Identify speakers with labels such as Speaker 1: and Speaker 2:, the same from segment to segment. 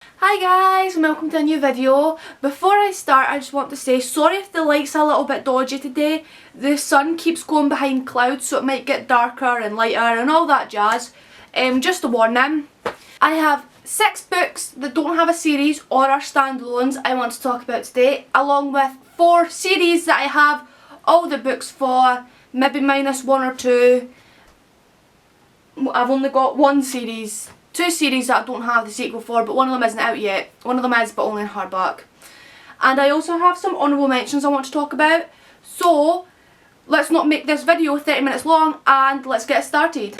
Speaker 1: Hi guys, and welcome to a new video. Before I start, I just want to say sorry if the light's a little bit dodgy today. The sun keeps going behind clouds, so it might get darker and lighter and all that jazz. Just a warning. I have 6 books that don't have a series or are standalones I want to talk about today, along with 4 series that I have all the books for, maybe minus 1 or 2. I've only got 2 series that I don't have the sequel for, but one of them isn't out yet. One of them is, but only in hardback. And I also have some honourable mentions I want to talk about. So, let's not make this video 30 minutes long, and let's get started.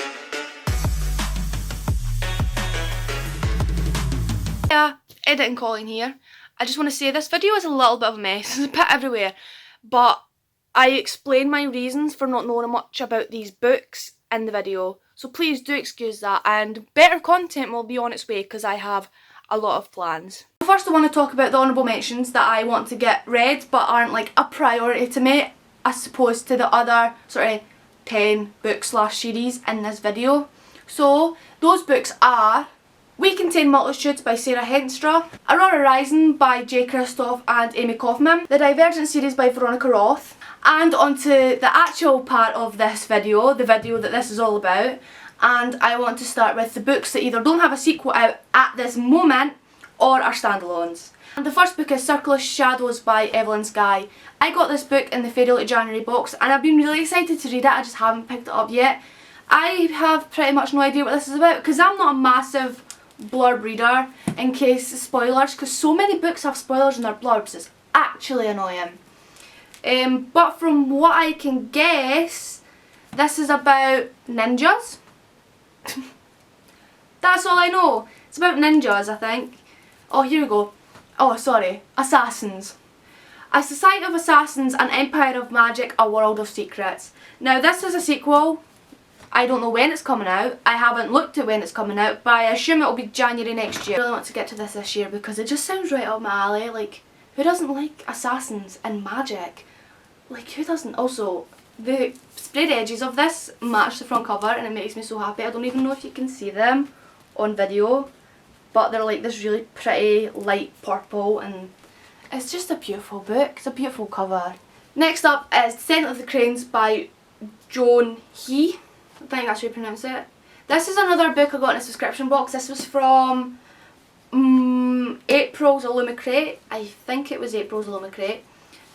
Speaker 1: Yeah, editing Colleen here. I just want to say this video is a little bit of a mess. There's a bit everywhere. But I explain my reasons for not knowing much about these books in the video. So please do excuse that, and better content will be on its way because I have a lot of plans. First I want to talk about the honourable mentions that I want to get read but aren't like a priority to me as opposed to the other sort of 10 book/series in this video. So those books are We Contain Multitudes by Sarah Henstra, Aurora Rising by J. Kristoff and Amy Kaufman, the Divergent series by Veronica Roth, and onto the actual part of this video, the video that this is all about. And I want to start with the books that either don't have a sequel out at this moment or are standalones. And the first book is Circle of Shadows by Evelyn Skye. I got this book in the Fairy Late January box and I've been really excited to read it, I just haven't picked it up yet. I have pretty much no idea what this is about because I'm not a massive blurb reader in case spoilers, because so many books have spoilers in their blurbs, it's actually annoying. But from what I can guess, this is about ninjas. That's all I know. It's about ninjas, I think. Oh, here we go. Oh, sorry. Assassins. A Society of Assassins, an Empire of Magic, a World of Secrets. Now, this is a sequel. I don't know when it's coming out. I haven't looked at when it's coming out, but I assume it'll be January next year. I really want to get to this year because it just sounds right up my alley. Like, who doesn't like assassins and magic? Like, who doesn't? Also, the sprayed edges of this match the front cover and it makes me so happy. I don't even know if you can see them on video, but they're like this really pretty light purple and it's just a beautiful book. It's a beautiful cover. Next up is Descent of the Cranes by Joan He. I think that's how you pronounce it. This is another book I got in a subscription box. This was from April's Illumicrate. I think it was April's Illumicrate.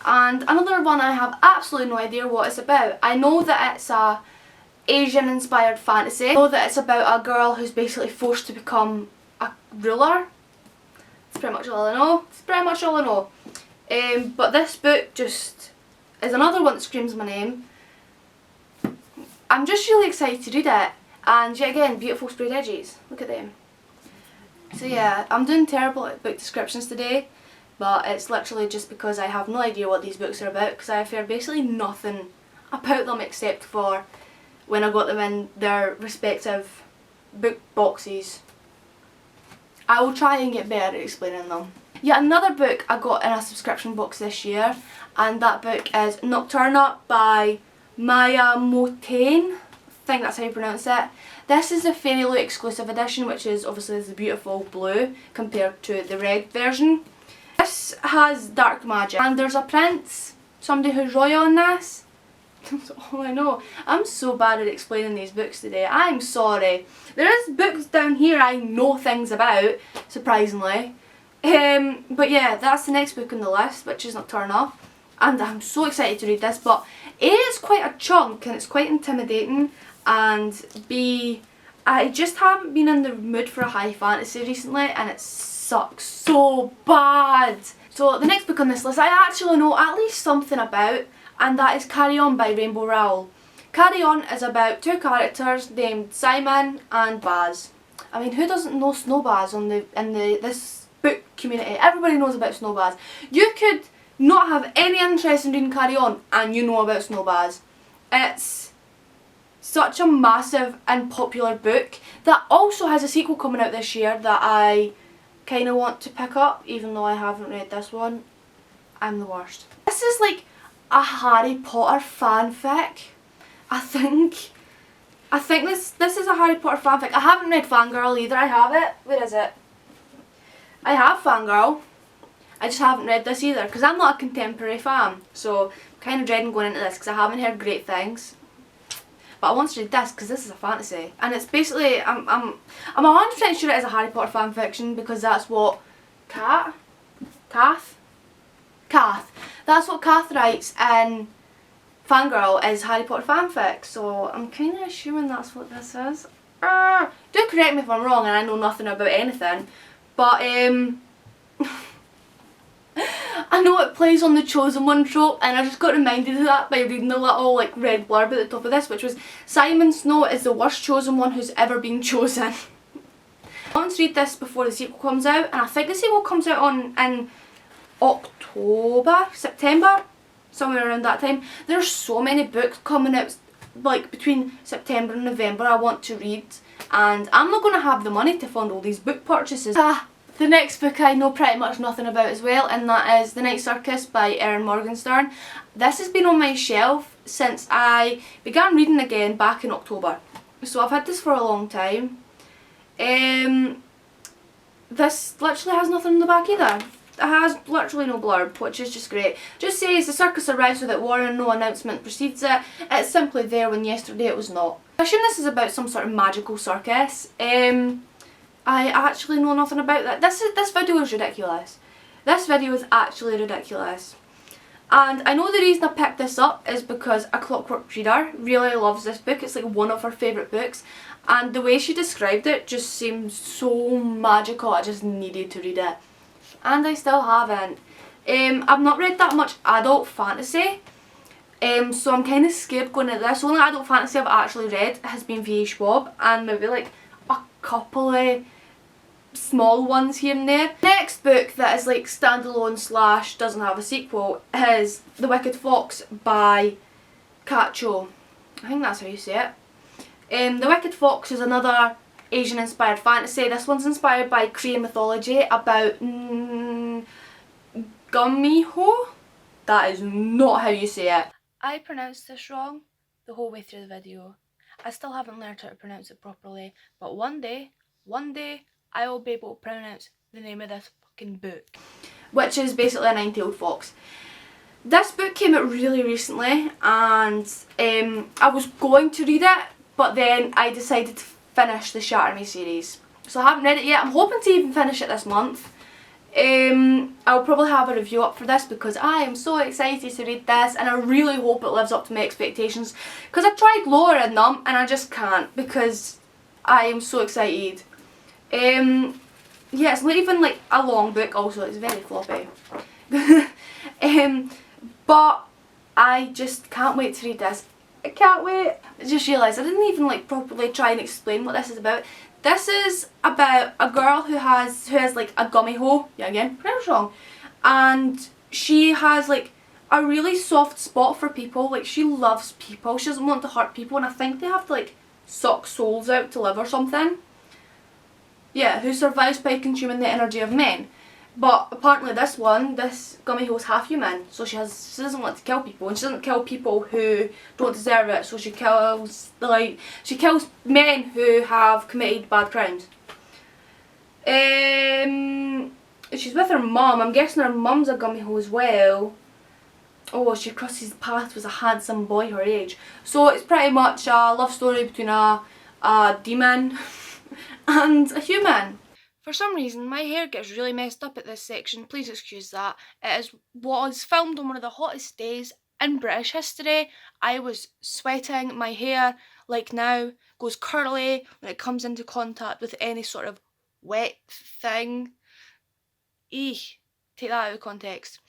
Speaker 1: And another one I have absolutely no idea what it's about. I know that it's a Asian inspired fantasy. I know that it's about a girl who's basically forced to become a ruler. That's pretty much all I know. It's pretty much all I know. But this book just is another one that screams my name. I'm just really excited to read it. And yet again, beautiful sprayed edges. Look at them. So yeah, I'm doing terrible at book descriptions today. But it's literally just because I have no idea what these books are about, because I have heard basically nothing about them except for when I got them in their respective book boxes. I will try and get better at explaining them. Yet another book I got in a subscription box this year, and that book is Nocturna by Maya Motain. I think that's how you pronounce it. This is the Fairy Late exclusive edition, which is obviously the beautiful blue compared to the red version. This has dark magic and there's a prince, somebody who's royal in this. That's all I know. I'm so bad at explaining these books today. I'm sorry. There is books down here I know things about, surprisingly. But yeah, that's the next book on the list, which is Nocturna. And I'm so excited to read this, but A, it's quite a chunk and it's quite intimidating, and B, I just haven't been in the mood for a high fantasy recently and it sucks so bad. So the next book on this list I actually know at least something about, and that is Carry On by Rainbow Rowell. Carry On is about 2 characters named Simon and Baz. I mean, who doesn't know Snowbaz in this book community? Everybody knows about Snowbaz. You could not have any interest in reading Carry On and you know about Snowbaz. It's such a massive and popular book that also has a sequel coming out this year that I kind of want to pick up, even though I haven't read this one. I'm the worst. This is like a Harry Potter fanfic. I think this is a Harry Potter fanfic. I haven't read Fangirl either. I have it. Where is it? I have Fangirl. I just haven't read this either because I'm not a contemporary fan. So I'm kind of dreading going into this because I haven't heard great things. But I want to read this because this is a fantasy. And it's basically, I'm 100% sure it is a Harry Potter fan fiction because that's what Kath? That's what Kath writes in Fangirl is Harry Potter fanfic. So I'm kind of assuming that's what this is. Do correct me if I'm wrong and I know nothing about anything. But I know it plays on the chosen one trope, and I just got reminded of that by reading the little like red blurb at the top of this, which was Simon Snow is the worst chosen one who's ever been chosen. I want to read this before the sequel comes out, and I think the sequel comes out in October, September, somewhere around that time. There's so many books coming out like between September and November I want to read, and I'm not going to have the money to fund all these book purchases. The next book I know pretty much nothing about as well, and that is The Night Circus by Erin Morgenstern. This has been on my shelf since I began reading again back in October. So I've had this for a long time. This literally has nothing in the back either. It has literally no blurb, which is just great. Just says the circus arrives without warning, no announcement precedes it. It's simply there when yesterday it was not. I assume this is about some sort of magical circus. I actually know nothing about that. This video is ridiculous. This video is actually ridiculous. And I know the reason I picked this up is because A Clockwork Reader really loves this book. It's like one of her favourite books. And the way she described it just seems so magical. I just needed to read it. And I still haven't. I've not read that much adult fantasy. So I'm kind of scared going into this. The only adult fantasy I've actually read has been V.A. Schwab. And maybe like a couple of small ones here and there. Next book that is like standalone / doesn't have a sequel is The Wicked Fox by A.K.A. I think that's how you say it. The Wicked Fox is another Asian inspired fantasy. This one's inspired by Korean mythology about Gumiho. That is not how you say it. I pronounced this wrong the whole way through the video. I still haven't learned how to pronounce it properly, but one day I will be able to pronounce the name of this fucking book, which is basically a nine-tailed fox. This book came out really recently, and I was going to read it, but then I decided to finish the Shatter Me series. So I haven't read it yet. I'm hoping to even finish it this month. I'll probably have a review up for this because I am so excited to read this, and I really hope it lives up to my expectations, because I tried lowering them and I just can't because I am so excited. Yeah, it's not even like a long book, also it's very floppy. But I just can't wait to read this. I can't wait. I just realised I didn't even like properly try and explain what this is about. This is about a girl who has like a gumiho, yeah again, pronounced wrong, and she has like a really soft spot for people. Like she loves people, she doesn't want to hurt people, and I think they have to like suck souls out to live or something. Yeah, who survives by consuming the energy of men. But apparently this gumiho is half human, so she doesn't want to kill people, and she doesn't kill people who don't deserve it, so she kills men who have committed bad crimes. She's with her mum. I'm guessing her mum's a gumiho as well. Oh, she crosses paths with a handsome boy her age. So it's pretty much a love story between a demon and a human. For some reason my hair gets really messed up at this section, please excuse that. It was filmed on one of the hottest days in British history. I was sweating, my hair, like now, goes curly when it comes into contact with any sort of wet thing. Eek, take that out of context.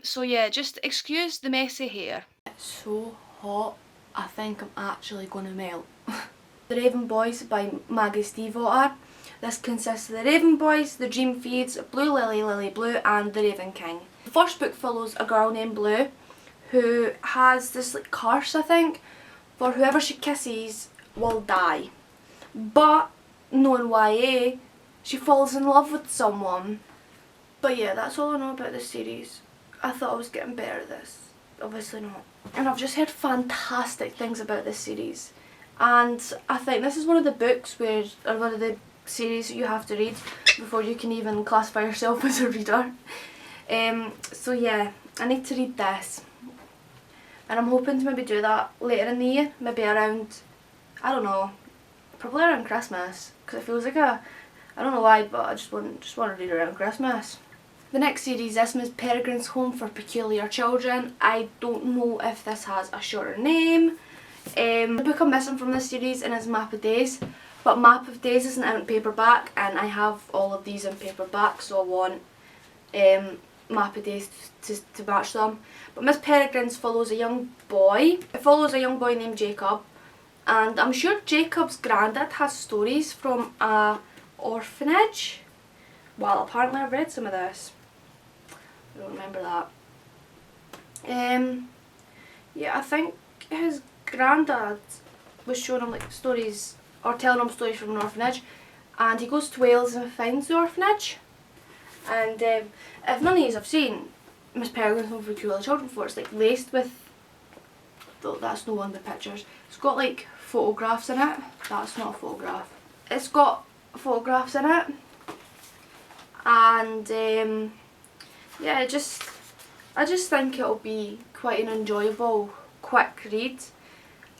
Speaker 1: So yeah, just excuse the messy hair. It's so hot, I think I'm actually gonna melt. The Raven Boys by Maggie Stiefvater. This consists of the Raven Boys, the Dream Feeds, Blue Lily, Lily Blue, and the Raven King. The first book follows a girl named Blue who has this like curse, I think, for whoever she kisses will die. But knowing YA, she falls in love with someone. But yeah, that's all I know about this series. I thought I was getting better at this. Obviously not. And I've just heard fantastic things about this series. And I think this is one of the books where, or one of the series you have to read before you can even classify yourself as a reader. So yeah, I need to read this, and I'm hoping to maybe do that later in the year, maybe around, I don't know, probably around Christmas, because it feels like I don't know why, but I just want to read around Christmas. The next series, this one is Peregrine's Home for Peculiar Children. I don't know if this has a shorter name. The book I'm missing from this series is Map of Days, but Map of Days isn't out in paperback, and I have all of these in paperback, so I want Map of Days to match them. But Miss Peregrine's follows a young boy. It follows a young boy named Jacob, and I'm sure Jacob's granddad has stories from a orphanage. Well, apparently I've read some of this. I don't remember that. Yeah, I think his granddad was showing him like stories, or telling him stories from an orphanage, and he goes to Wales and finds the orphanage. And if none of you have seen Miss Peregrine's Home for Peculiar Children before, it's like laced with, that's no one with pictures, it's got like photographs in it. That's not a photograph. It's got photographs in it, and yeah, I just think it'll be quite an enjoyable, quick read.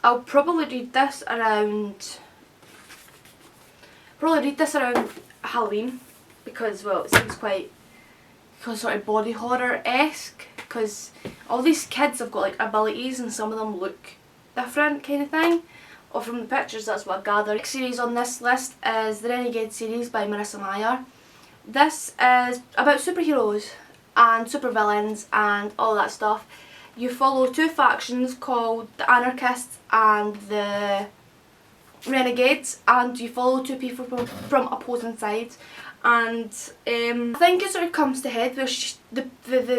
Speaker 1: I'll probably read this around Halloween, because, well, it seems quite sort of body horror-esque, because all these kids have got like abilities and some of them look different kind of thing. Or from the pictures, that's what I gathered. The next series on this list is the Renegade series by Marissa Meyer. This is about superheroes and supervillains and all that stuff. You follow two factions called the Anarchists and the Renegades, and you follow two people from opposing sides. And I think it sort of comes to head where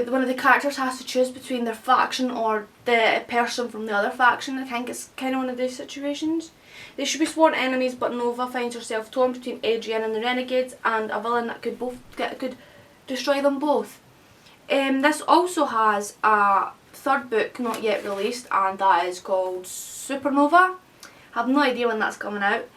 Speaker 1: one of the characters has to choose between their faction or the person from the other faction. I think it's kind of one of those situations. They should be sworn enemies, but Nova finds herself torn between Adrian and the Renegades and a villain that could destroy them both. This also has a third book not yet released, and that is called Supernova. I have no idea when that's coming out.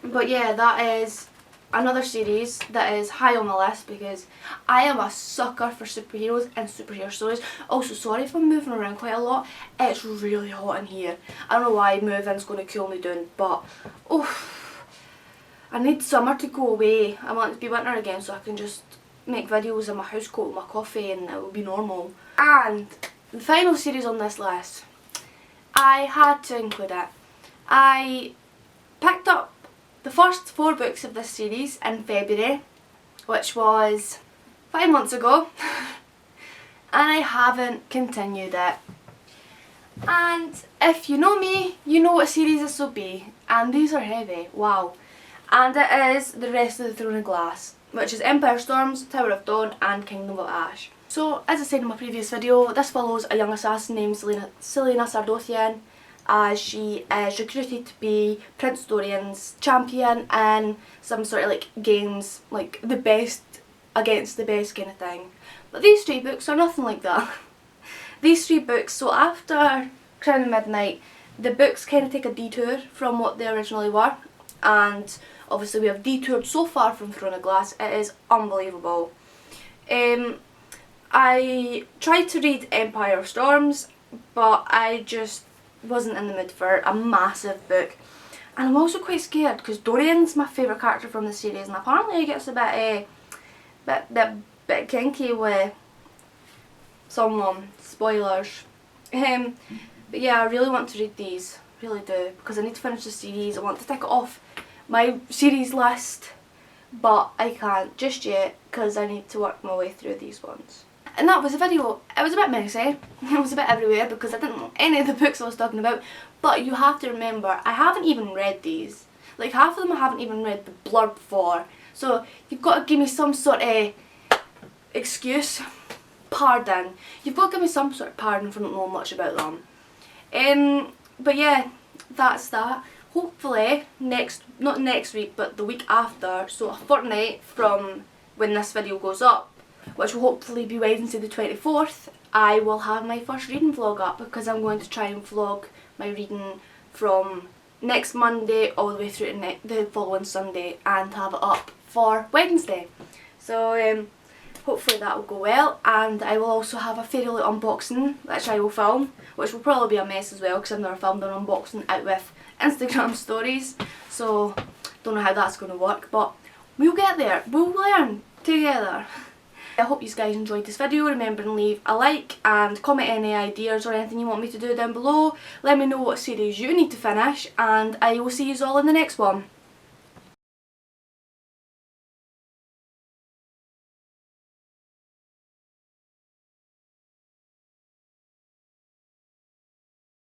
Speaker 1: But yeah, that is another series that is high on the list because I am a sucker for superheroes and superhero stories. Also, sorry if I'm moving around quite a lot. It's really hot in here. I don't know why moving's going to cool me down, but I need summer to go away. I want it to be winter again so I can just make videos in my house coat with my coffee and it will be normal. And the final series on this list, I had to include it. I picked up the first 4 books of this series in February, which was 5 months ago, and I haven't continued it. And if you know me, you know what series this will be, and these are heavy, wow. And it is The Rest of the Throne of Glass, which is Empire Storms, Tower of Dawn and Kingdom of Ash. So, as I said in my previous video, this follows a young assassin named Selena Sardothian, as she is recruited to be Prince Dorian's champion in some sort of like games, like the best against the best kind of thing. But these 3 books are nothing like that. These 3 books, so after Crown of Midnight, the books kind of take a detour from what they originally were, and obviously we have detoured so far from Throne of Glass, it is unbelievable. I tried to read Empire Storms, but I just wasn't in the mood for a massive book. And I'm also quite scared because Dorian's my favourite character from the series, and apparently he gets a bit kinky with someone. Spoilers. But yeah, I really want to read these, really do, because I need to finish the series. I want to tick it off my series list, but I can't just yet because I need to work my way through these ones. And that was a video. It was a bit messy. It was a bit everywhere because I didn't know any of the books I was talking about. But you have to remember, I haven't even read these. Like half of them I haven't even read the blurb for. So you've got to give me some sort of excuse. Pardon. You've got to give me some sort of pardon for not knowing much about them. But yeah, that's that. Hopefully not next week, but the week after, so a fortnight from when this video goes up, which will hopefully be Wednesday the 24th, I will have my first reading vlog up because I'm going to try and vlog my reading from next Monday all the way through to the following Sunday, and have it up for Wednesday. So hopefully that will go well, and I will also have a fairy loot unboxing which I will film, which will probably be a mess as well because I've never filmed an unboxing out with Instagram stories, so don't know how that's going to work, but we'll get there, we'll learn together. I hope you guys enjoyed this video. Remember to leave a like and comment any ideas or anything you want me to do down below. Let me know what series you need to finish, and I will see you all in the next one.